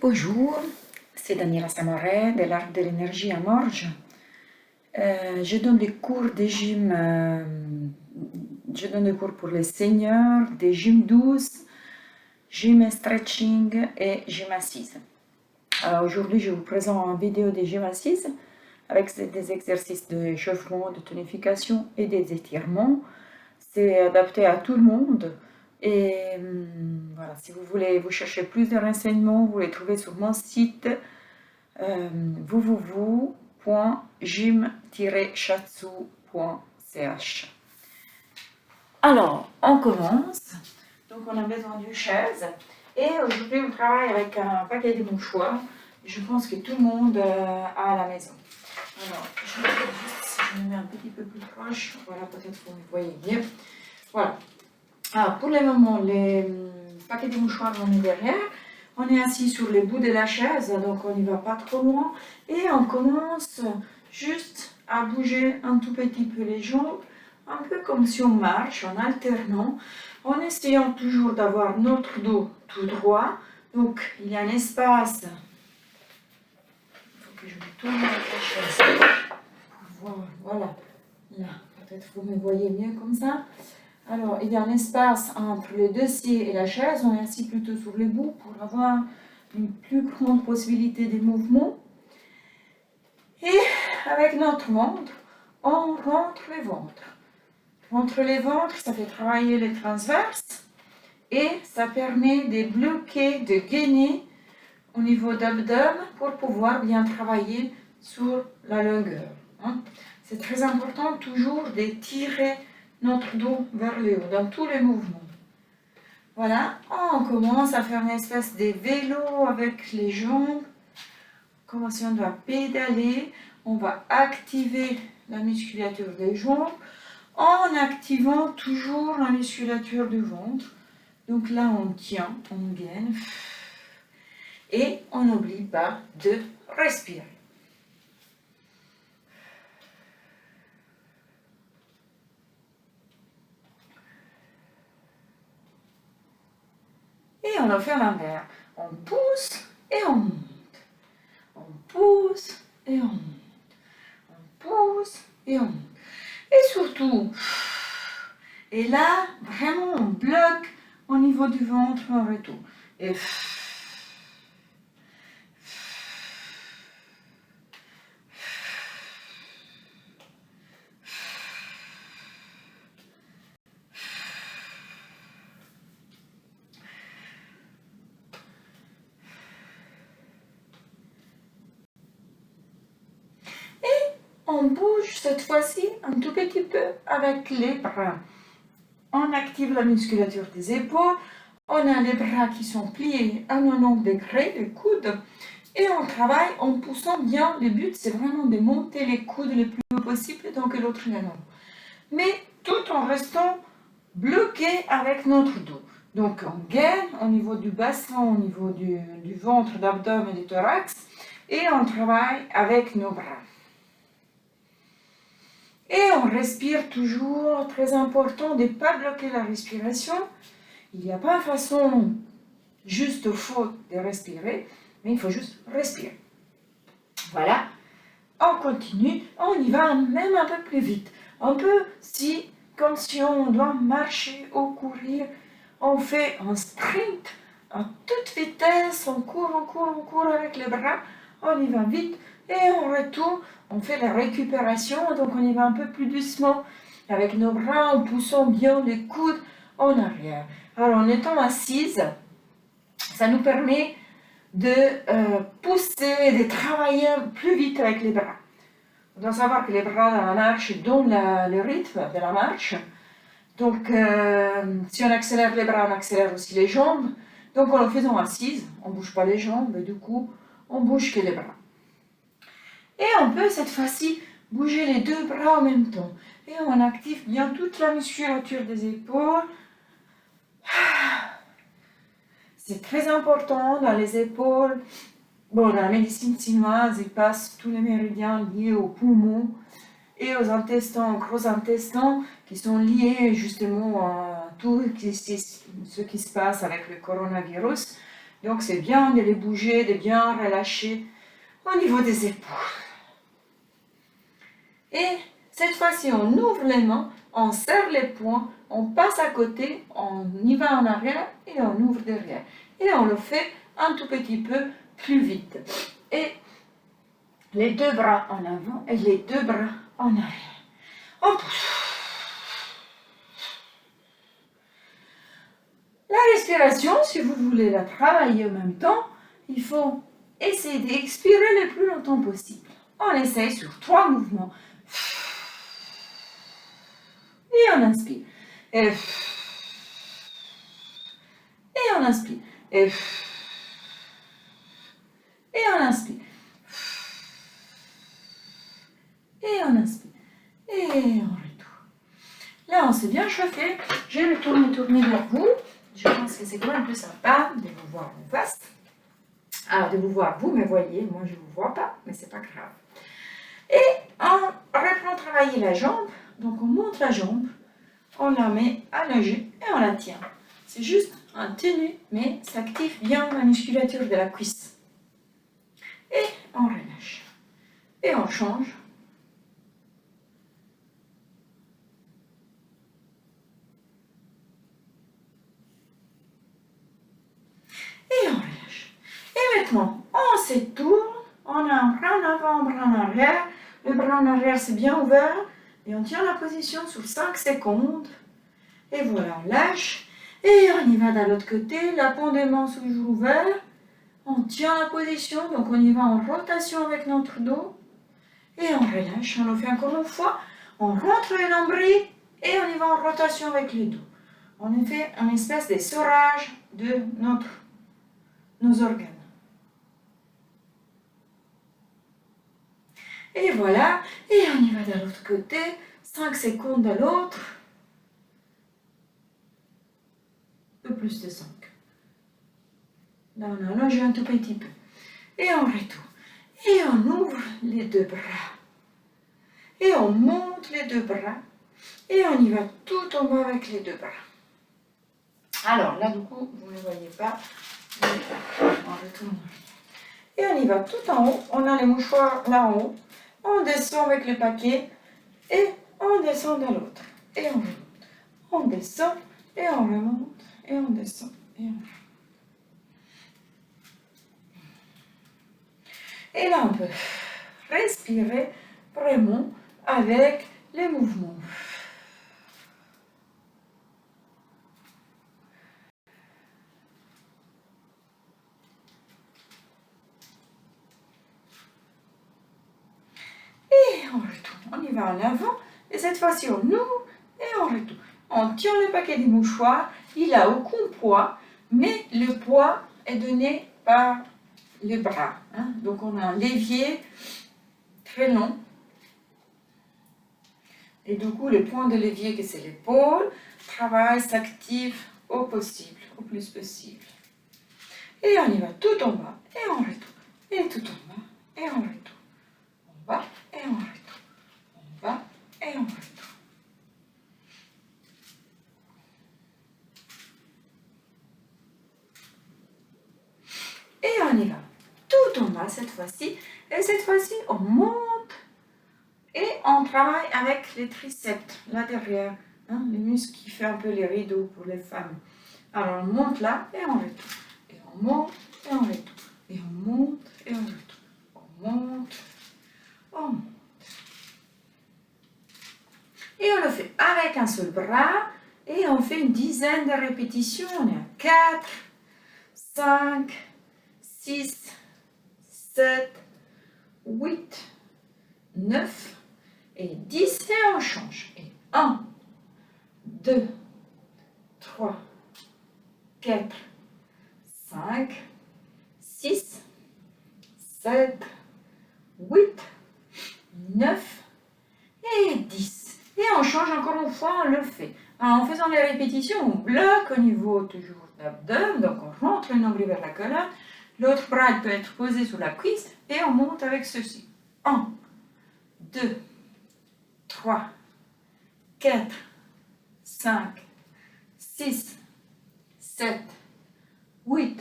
Bonjour, c'est Daniela Samoret de l'Art de l'énergie à Morges. Je donne des cours de gym, je donne des cours pour les seniors, des gym douces, gym stretching et gym assise. Alors aujourd'hui, je vous présente une vidéo de gym assise avec des exercices d'échauffement, de tonification et des étirements. C'est adapté à tout le monde. Et voilà, si vous voulez, vous cherchez plus de renseignements, vous les trouvez sur mon site www.gym-shatsu.ch. Alors, on commence. Donc, on a besoin d'une chaise. Et aujourd'hui, on travaille avec un paquet de mouchoirs. Je pense que tout le monde a à la maison. Alors, je vais juste, si je me mets un petit peu plus proche, voilà, peut-être vous me voyez bien. Voilà. Alors, pour le moment, les paquets de mouchoirs, on est derrière. On est assis sur les bouts de la chaise, donc on n'y va pas trop loin. Et on commence juste à bouger un tout petit peu les jambes, un peu comme si on marche, en alternant, en essayant toujours d'avoir notre dos tout droit. Donc, il y a un espace. Il faut que je me tourne avec la chaise pour voir. Voilà. Là, peut-être vous me voyez mieux comme ça. Alors, il y a un espace entre le dossier et la chaise. On est assis plutôt sur les bouts pour avoir une plus grande possibilité de mouvement. Et avec notre ventre, on rentre les ventres. Rentre les ventres, ça fait travailler les transverses et ça permet de bloquer, de gainer au niveau d'abdomen pour pouvoir bien travailler sur la longueur. C'est très important toujours de tirer notre dos vers le haut dans tous les mouvements. Voilà, on commence à faire une espèce de vélo avec les jambes, comme si on doit pédaler. On va activer la musculature des jambes en activant toujours la musculature du ventre. Donc là, on tient, on gaine et on n'oublie pas de respirer. Et on le fait à l'envers. On pousse et on monte. On pousse et on monte. On pousse et on monte. Et surtout, et là, vraiment, on bloque au niveau du ventre en retour. Et on bouge cette fois-ci un tout petit peu avec les bras. On active la musculature des épaules. On a les bras qui sont pliés à 90 degrés, les coudes. Et on travaille en poussant bien. Le but, c'est vraiment de monter les coudes le plus haut possible, donc l'autre est non. Mais tout en restant bloqué avec notre dos. Donc on gaine au niveau du bassin, au niveau du ventre, d'abdomen et du thorax. Et on travaille avec nos bras. Et on respire toujours, très important de ne pas bloquer la respiration. Il n'y a pas de façon juste faux de respirer, mais il faut juste respirer. Voilà, on continue, on y va même un peu plus vite. Un peu comme si on doit marcher ou courir, on fait un sprint à toute vitesse, on court avec les bras, on y va vite et on retourne, on fait la récupération, donc on y va un peu plus doucement avec nos bras en poussant bien les coudes en arrière. Alors en étant assise, ça nous permet de pousser, de travailler plus vite avec les bras. On doit savoir que les bras dans la marche donnent le rythme de la marche. Donc, si on accélère les bras, on accélère aussi les jambes. Donc, en le faisant assise, on ne bouge pas les jambes, et du coup, on bouge que les bras. Et on peut cette fois-ci bouger les deux bras en même temps. Et on active bien toute la musculature des épaules. C'est très important dans les épaules. Bon, dans la médecine chinoise, ils passent tous les méridiens liés aux poumons et aux intestins, aux gros intestins, qui sont liés justement à tout ce qui se passe avec le coronavirus. Donc c'est bien de les bouger, de bien relâcher au niveau des épaules. Et cette fois-ci, on ouvre les mains, on serre les poings, on passe à côté, on y va en arrière et on ouvre derrière. Et on le fait un tout petit peu plus vite. Et les deux bras en avant et les deux bras en arrière. On pousse. La respiration, si vous voulez la travailler en même temps, il faut essayer d'expirer le plus longtemps possible. On essaye sur 3 mouvements. Et on inspire. Et on inspire. Et on inspire. Et on inspire. Et on retourne. Là, on s'est bien chauffé. Je vais tourner vers vous. Je pense que c'est quand même plus sympa de vous voir en face. Alors, de vous voir, vous me voyez. Moi, je ne vous vois pas, mais c'est pas grave. Et on reprend travailler la jambe. Donc, on monte la jambe. On la met allongée et on la tient. C'est juste un tenue, mais ça active bien la musculature de la cuisse. Et on relâche. Et on change. Et on relâche. Et maintenant, on s'étourne. On a un bras en avant, un bras en arrière. Le bras en arrière, c'est bien ouvert. Et on tient la position sur 5 secondes. Et voilà, on lâche. Et on y va de l'autre côté. La paume des mains toujours ouverte. On tient la position. Donc on y va en rotation avec notre dos. Et on relâche. On le fait encore une fois. On rentre les nombrils. Et on y va en rotation avec les dos. On fait une espèce de serrage de nos organes. Et voilà, et on y va de l'autre côté, 5 secondes à l'autre, un peu plus de 5. Là, on a allongé un tout petit peu. Et on retourne. Et on ouvre les deux bras. Et on monte les deux bras. Et on y va tout en bas avec les deux bras. Alors là, du coup, vous ne voyez pas. On retourne. Et on y va tout en haut. On a les mouchoirs là en haut. On descend avec le paquet et on descend de l'autre. Et on remonte. On descend et on remonte. Et on descend et on remonte. Et là, on peut respirer vraiment avec les mouvements. Et on retourne. On y va en avant. Et cette fois-ci, on ouvre et on retourne. On tient le paquet des mouchoirs. Il n'a aucun poids, mais le poids est donné par les bras. Donc, on a un levier très long. Et du coup, le point de levier, que c'est l'épaule, travaille, s'active au possible, au plus possible. Et on y va tout en bas, et on retourne. Et tout en bas, et on retourne. En bas, et on retourne. En bas, et on retourne. Et on y va tout en bas cette fois-ci. Et cette fois-ci, on monte et on travaille avec les triceps, là derrière. Les muscles qui font un peu les rideaux pour les femmes. Alors on monte là et on retourne. Et on monte et on retourne. Et on monte et on retourne. On monte, on monte. Et on le fait avec un seul bras. Et on fait une dizaine de répétitions. On est à 4, 5, 6, 7, 8, 9 et 10. Et on change. Et 1, 2, 3, 4, 5, 6, 7, 8, 9 et 10. Et on change encore une fois, on le fait. Alors, en faisant les répétitions, on bloque au niveau toujours d'abdomen, donc on rentre le nombril vers la colonne. L'autre bras peut être posé sur la cuisse et on monte avec ceci. 1, 2, 3, 4, 5, 6, 7, 8,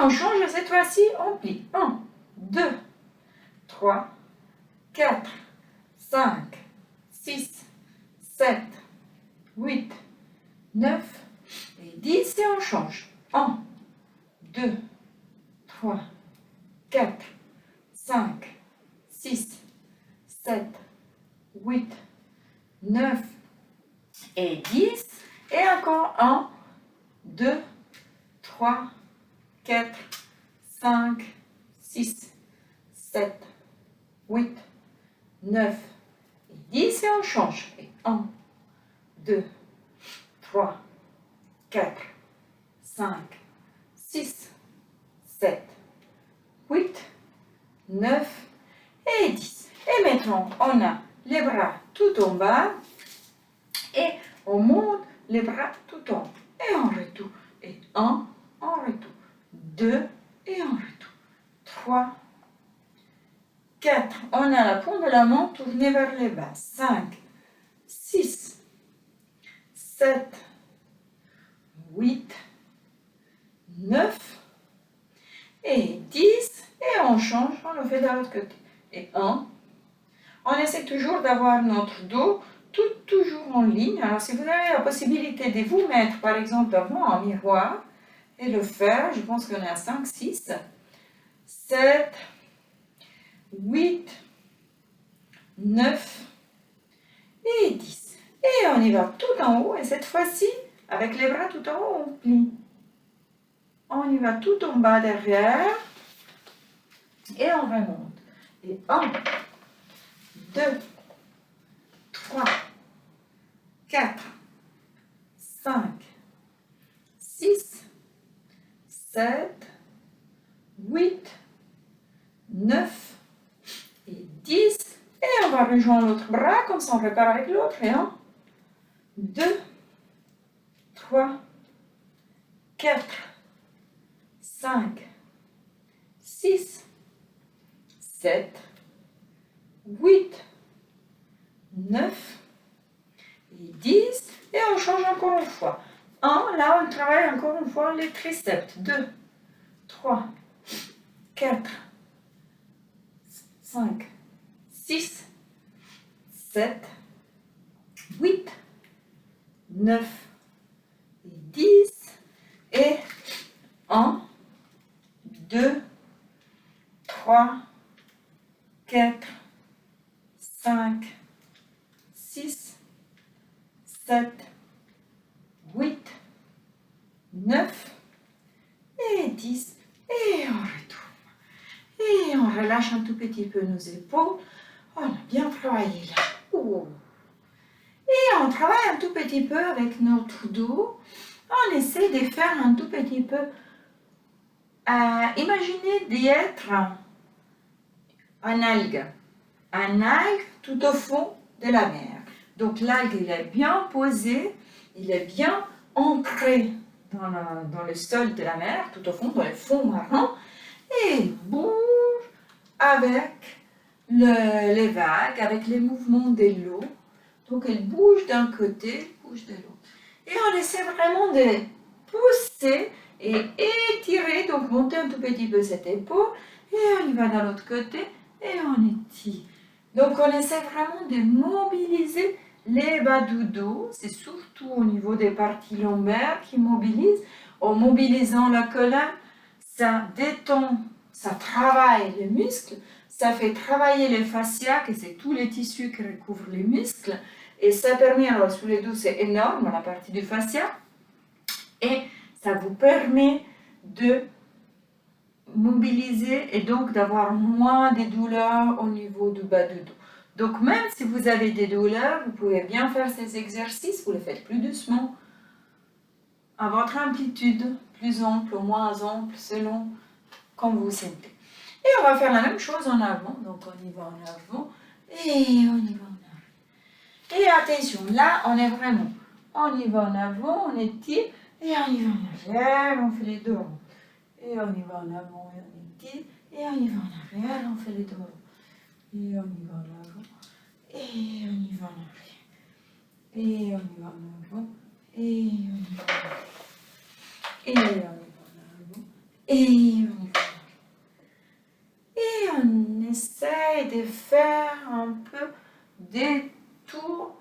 on change et cette fois-ci, on plie. 1, 2, 3, 4, 5, 6, 7, 8, 9 et 10 et on change. 1, 2, 3, 4, 5, 6, 7, 8, 9 et 10. Et encore 1, 2, 3, 4, 5, 6, 7, 8, 9 et 10 et on change. Et 1, 2, 3, 4, 5, 6, 7, 8, 9 et 10. Et maintenant, on a les bras tout en bas et on monte les bras tout en haut. Et on retourne. Et 1, on retourne. 2 et on retourne. 3, 4. On a la paume de la main tournée vers le bas. 5, 6, 7, 8, 9 et 10. Et on change, on le fait de l'autre côté. Et 1. On essaie toujours d'avoir notre dos toujours en ligne. Alors, si vous avez la possibilité de vous mettre, par exemple, devant un miroir et le faire, je pense qu'on est à 5, 6, 7, 8, 9 et 10. Et on y va tout en haut. Et cette fois-ci, avec les bras tout en haut, on plie. On y va tout en bas derrière. Et on remonte. Et 1, 2, 3, 4, 5, 6, 7, 8, 9 et 10. Et on va rejoindre l'autre bras, comme ça on repart avec l'autre. Et 1, 2, 3, 4, 5, 6, 7, 8, 9 et 10. Et on change encore une fois. 1, là on travaille encore une fois les triceps. 2, 3, 4, 5, 6, 7, 8, 9 et 10. Et 1, 2, 3, 4, 5, 6, 7, 8, 9 et 10. Et on retourne. Et on relâche un tout petit peu nos épaules. On a bien travaillé là. Oh. Et on travaille un tout petit peu avec notre dos. On essaie de faire un tout petit peu. Imaginez d'être un algue. Un algue tout au fond de la mer. Donc l'algue, il est bien posé, il est bien ancré dans le sol de la mer, tout au fond, dans le fond marin, et il bouge avec les vagues, avec les mouvements de l'eau. Donc il bouge d'un côté, bouge de l'autre. Et on essaie vraiment de pousser et étirer, donc monter un tout petit peu cette épaule, et on y va de l'autre côté, et on étire. Donc on essaie vraiment de mobiliser les bas du dos, c'est surtout au niveau des parties lombaires qui mobilisent. En mobilisant la colonne, ça détend, ça travaille les muscles, ça fait travailler les fascias, que c'est tous les tissus qui recouvrent les muscles, et ça permet, alors sous les dos c'est énorme, la partie du fascia, et ça vous permet de mobiliser et donc d'avoir moins de douleurs au niveau du bas du dos. Donc même si vous avez des douleurs, vous pouvez bien faire ces exercices, vous les faites plus doucement, à votre amplitude, plus ample ou moins ample, selon comme vous sentez. Et on va faire la même chose en avant, donc on y va en avant, et on y va en arrière. Et attention, là on est vraiment, on y va en avant, on étire, et on y va en arrière, on fait les deux ronds. Et on y va en avant, et on étire, et on y va en arrière, on fait les deux ronds. Et on y va en avant, et on y va en arrière. Et on y va en avant, et on y va en arrière. Et on y va en avant, Et on y va. Et on essaye de faire un peu des tours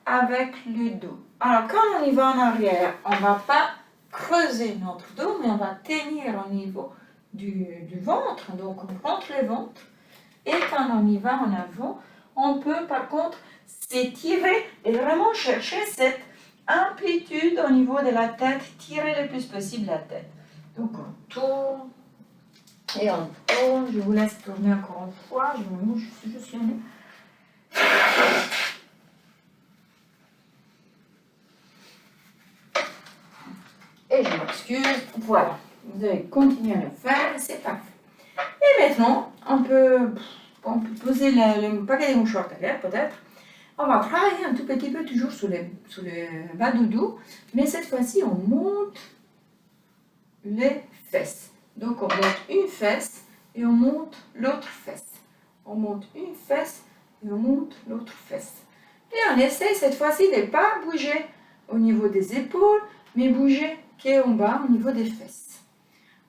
avec le dos. Alors, quand on y va en arrière, on ne va pas creuser notre dos, mais on va tenir au niveau du ventre. Donc, on rentre le ventre. Et quand on y va en avant, on peut par contre s'étirer et vraiment chercher cette amplitude au niveau de la tête, tirer le plus possible la tête. Donc, on tourne. Et on tourne, je vous laisse tourner encore une fois, je me mouche juste le nez. Et je m'excuse, voilà, vous allez continuer à le faire, c'est parfait. Et maintenant, on peut poser le paquet de mouchoirs derrière peut-être. On va travailler un tout petit peu toujours sous le bas du dos, mais cette fois-ci on monte les fesses. Donc on monte une fesse, et on monte l'autre fesse. On monte une fesse et on monte l'autre fesse. Et on essaie cette fois-ci de ne pas bouger au niveau des épaules, mais bouger qu'en bas au niveau des fesses.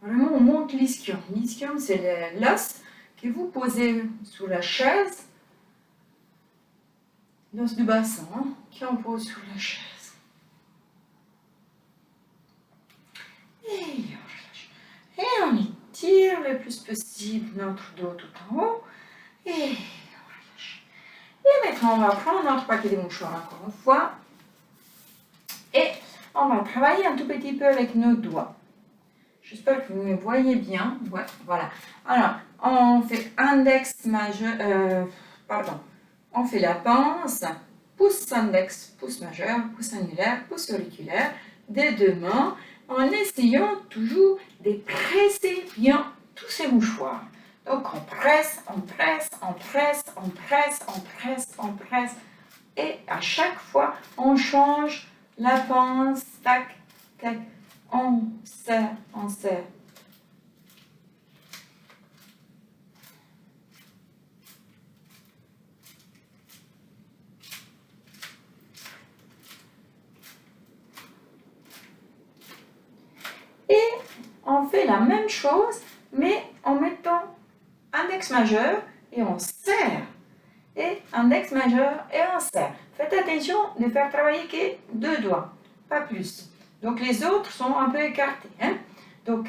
Vraiment, on monte l'ischium. L'ischium, c'est l'os que vous posez sous la chaise, l'os du bassin, qu'on pose sous la chaise. Et on étire le plus possible notre dos tout en haut. Et on relâche. Et maintenant, on va prendre notre paquet de mouchoirs encore une fois. Et on va travailler un tout petit peu avec nos doigts. J'espère que vous me voyez bien. Ouais, voilà. Alors, on fait index majeur, on fait la pince, pouce index, pouce majeur, pouce annulaire, pouce auriculaire, des deux mains, en essayant toujours de presser bien tous ces mouchoirs. Donc on presse, on presse, on presse, on presse, on presse, on presse, et à chaque fois on change la pince, tac, tac, on serre, on serre. Et on fait la même chose, mais en mettant index majeur et on serre. Et index majeur et on serre. Faites attention de faire travailler que deux doigts, pas plus. Donc les autres sont un peu écartés. Donc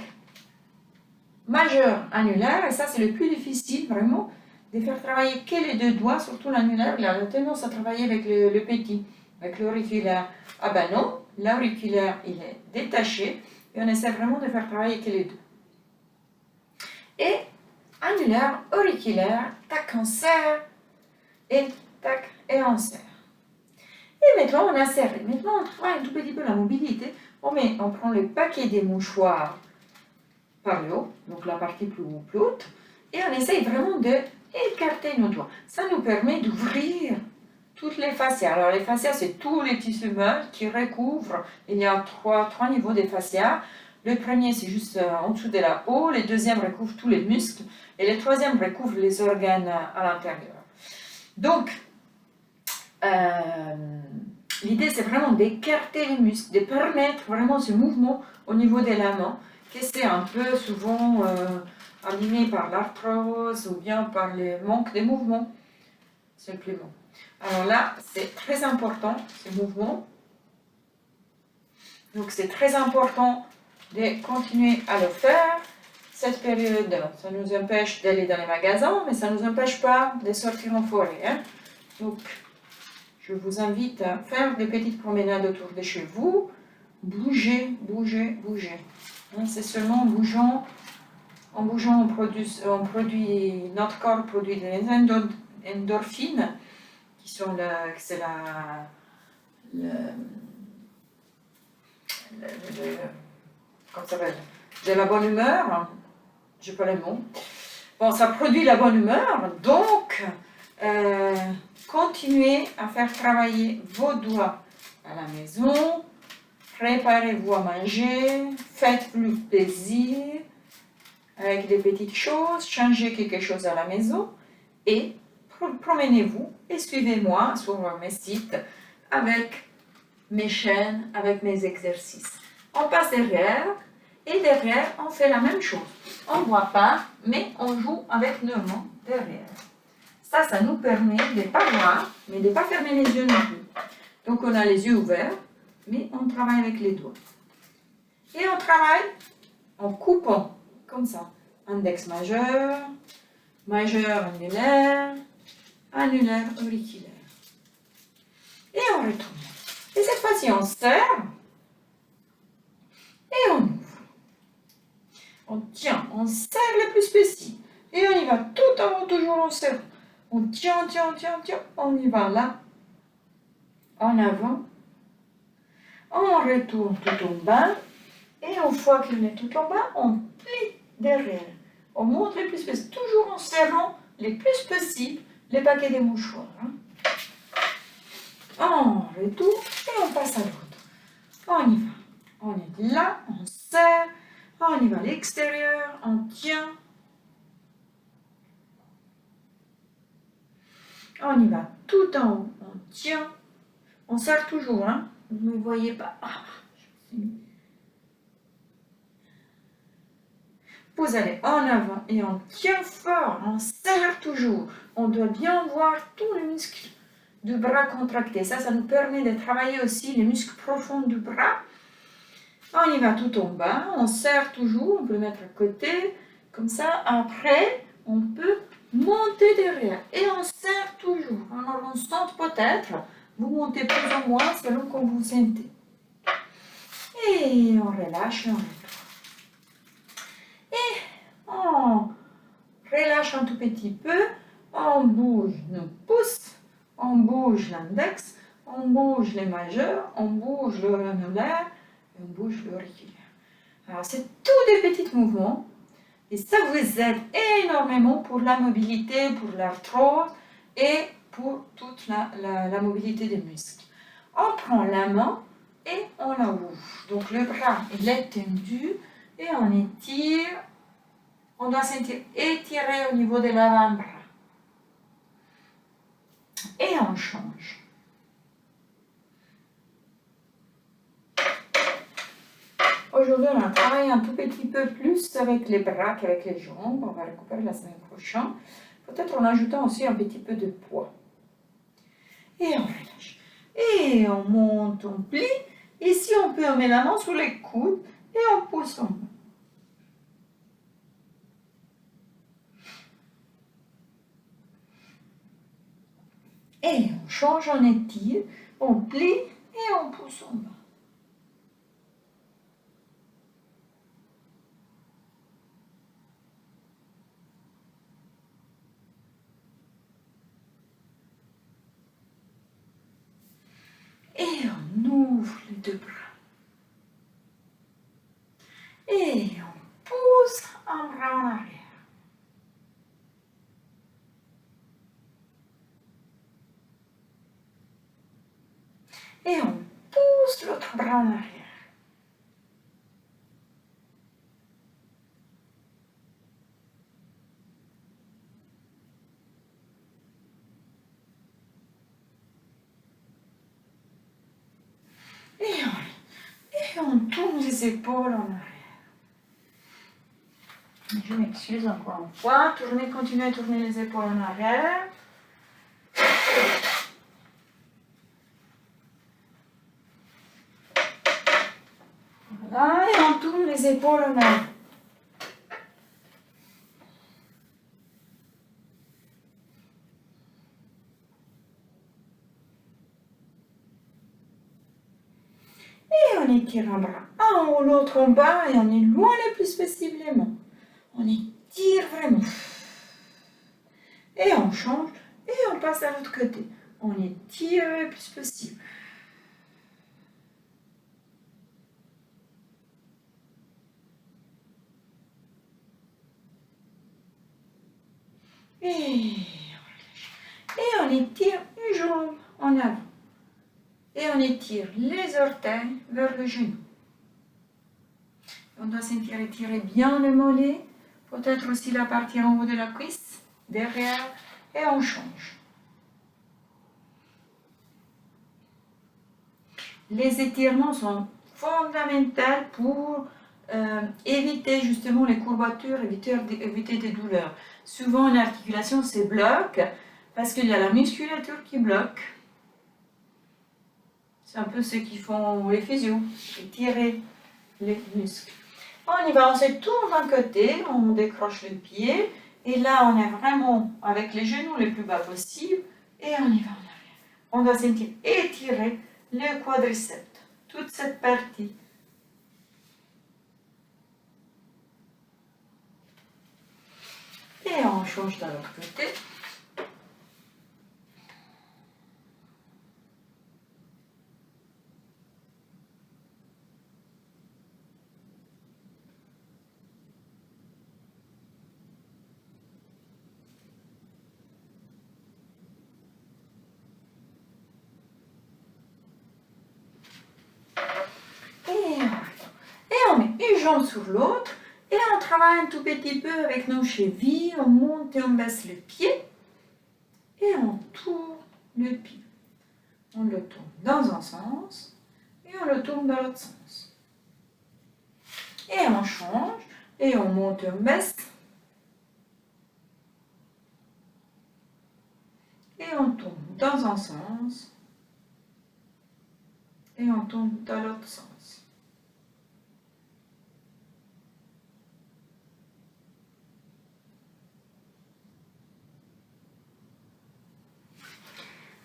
majeur, annulaire, et ça c'est le plus difficile vraiment, de faire travailler que les deux doigts, surtout l'annulaire. Il a la tendance à travailler avec le petit, avec l'auriculaire. Ah ben non, l'auriculaire il est détaché. Et on essaie vraiment de faire travailler que les deux. Et annulaire, auriculaire, tac, on serre, et tac, et on serre. Et maintenant, on a serré. Maintenant, on travaille un tout petit peu la mobilité. On prend le paquet des mouchoirs par le haut, donc la partie plus haute, et on essaye vraiment d'écarter nos doigts. Ça nous permet d'ouvrir toutes les fascias. Alors les fascias, c'est tous les tissus meubles qui recouvrent. Il y a trois niveaux de fascias. Le premier, c'est juste en dessous de la peau. Le deuxième recouvre tous les muscles. Et le troisième recouvre les organes à l'intérieur. Donc, l'idée, c'est vraiment d'écarter les muscles, de permettre vraiment ce mouvement au niveau de la main, qui c'est un peu souvent animé par l'arthrose ou bien par le manque de mouvement, simplement. Alors là, c'est très important, ce mouvement. Donc c'est très important de continuer à le faire. Cette période, ça nous empêche d'aller dans les magasins, mais ça ne nous empêche pas de sortir en forêt. Donc, je vous invite à faire des petites promenades autour de chez vous. Bougez, bougez, bougez. C'est seulement en bougeant, notre corps produit des endorphines, qui sont comment ça s'appelle, de la bonne humeur, je n'ai pas les mots. Bon, ça produit la bonne humeur, donc continuez à faire travailler vos doigts à la maison, préparez-vous à manger, faites-vous plaisir avec des petites choses, changez quelque chose à la maison et promenez-vous et suivez-moi sur mes sites avec mes chaînes, avec mes exercices. On passe derrière Et derrière, on fait la même chose. On ne voit pas, mais on joue avec nos mains derrière. Ça nous permet de ne pas voir, mais de ne pas fermer les yeux non plus. Donc on a les yeux ouverts, mais on travaille avec les doigts. Et on travaille en coupant, comme ça. Index majeur, majeur annulaire, annulaire auriculaire. Et on retourne. Et cette fois-ci, on serre et on ouvre. On tient, on serre le plus possible. Et on y va tout en haut, toujours en serrant. On tient, on y va là, en avant. On retourne tout en bas. Et une fois qu'on est tout en bas, on plie derrière. On monte le plus possible, toujours en serrant le plus possible les paquets de mouchoirs. On retourne et on passe à l'autre. On y va. On est là, on serre. On y va à l'extérieur, on tient. On y va tout en haut, on tient. On serre toujours, hein. Vous ne me voyez pas. Vous allez en avant et on tient fort, on serre toujours. On doit bien voir tous les muscles du bras contractés. Ça nous permet de travailler aussi les muscles profonds du bras. On y va tout en bas, on serre toujours, on peut le mettre à côté. Comme ça, après, on peut monter derrière. Et on serre toujours. Alors, on sent peut-être, vous montez plus ou moins selon comme vous sentez. Et on relâche et on retourne. Et on relâche un tout petit peu, on bouge nos pouces, on bouge l'index, on bouge les majeurs, on bouge le annulaire et on bouge l'auriculaire. Alors, c'est tous des petits mouvements et ça vous aide énormément pour la mobilité, pour l'arthrose et pour toute la mobilité des muscles. On prend la main et on la ouvre. Donc, le bras il est tendu et on étire. On doit sentir étiré au niveau de l'avant-bras. Et on change. Aujourd'hui, on a travaillé un tout petit peu plus avec les bras qu'avec les jambes. On va récupérer la semaine prochaine. Peut-être en ajoutant aussi un petit peu de poids. Et on relâche. Et on monte, on plie. Ici, on peut mettre la main sur les coudes et on pousse en bas. Et on change, on étire, on plie et on pousse en bas. Et on ouvre les deux bras. Et on pousse un bras en arrière. Et on pousse l'autre bras en arrière. Et on tourne les épaules en arrière. Je m'excuse encore une fois. Continuez à tourner les épaules en arrière. Voilà, et on tourne les épaules en arrière. Et on étire un bras en haut, l'autre en bas, et on est loin le plus possible les mains. On étire vraiment. Et on change, et on passe à l'autre côté. On étire le plus possible. Et on étire une jambe en avant. Et on étire les orteils vers le genou. On doit sentir étirer bien le mollet, peut-être aussi la partie en haut de la cuisse, derrière, et on change. Les étirements sont fondamentaux pour éviter justement les courbatures, éviter des douleurs. Souvent, une articulation se bloque parce qu'il y a la musculature qui bloque. C'est un peu ce qu'ils font les physios, étirer les muscles. On y va, on se tourne d'un côté, on décroche le pied, et là on est vraiment avec les genoux les plus bas possible, et on y va en arrière. On doit sentir étirer le quadriceps, toute cette partie. Et on change de l'autre côté. Et on met une jambe sur l'autre et on travaille un tout petit peu avec nos chevilles, on monte et on baisse le pied et on tourne le pied. On le tourne dans un sens et on le tourne dans l'autre sens. Et on change et on monte et on baisse. Et on tourne dans un sens et on tourne dans l'autre sens.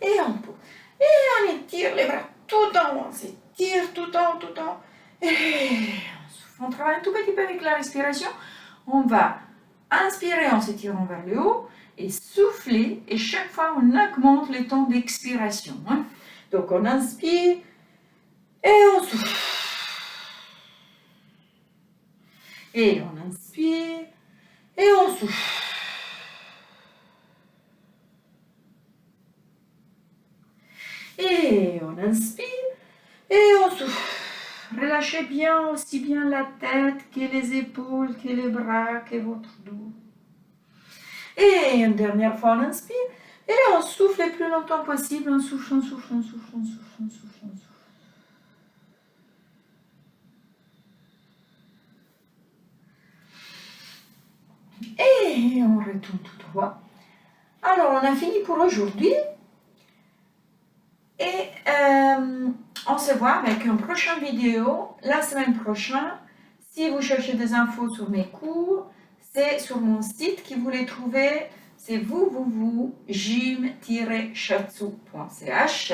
Et on pose. Et on étire les bras tout en haut. On s'étire tout en haut, tout en haut. Et on souffle. On travaille un tout petit peu avec la respiration. On va inspirer en s'étirant vers le haut et souffler. Et chaque fois, on augmente le temps d'expiration. Donc, on inspire et on souffle. Et on inspire et on souffle. Et on inspire et on souffle. Relâchez bien aussi bien la tête que les épaules, que les bras, que votre dos. Et une dernière fois, on inspire et on souffle le plus longtemps possible. On souffle, on souffle, on souffle, on souffle, on souffle, on souffle. Et on retourne tout droit. Alors, on a fini pour aujourd'hui. Et on se voit avec une prochaine vidéo la semaine prochaine. Si vous cherchez des infos sur mes cours, c'est sur mon site que vous les trouvez. C'est gym-shatsu.ch.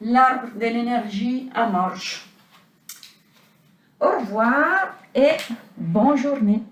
L'arbre de l'énergie en marche. Au revoir et bonne journée.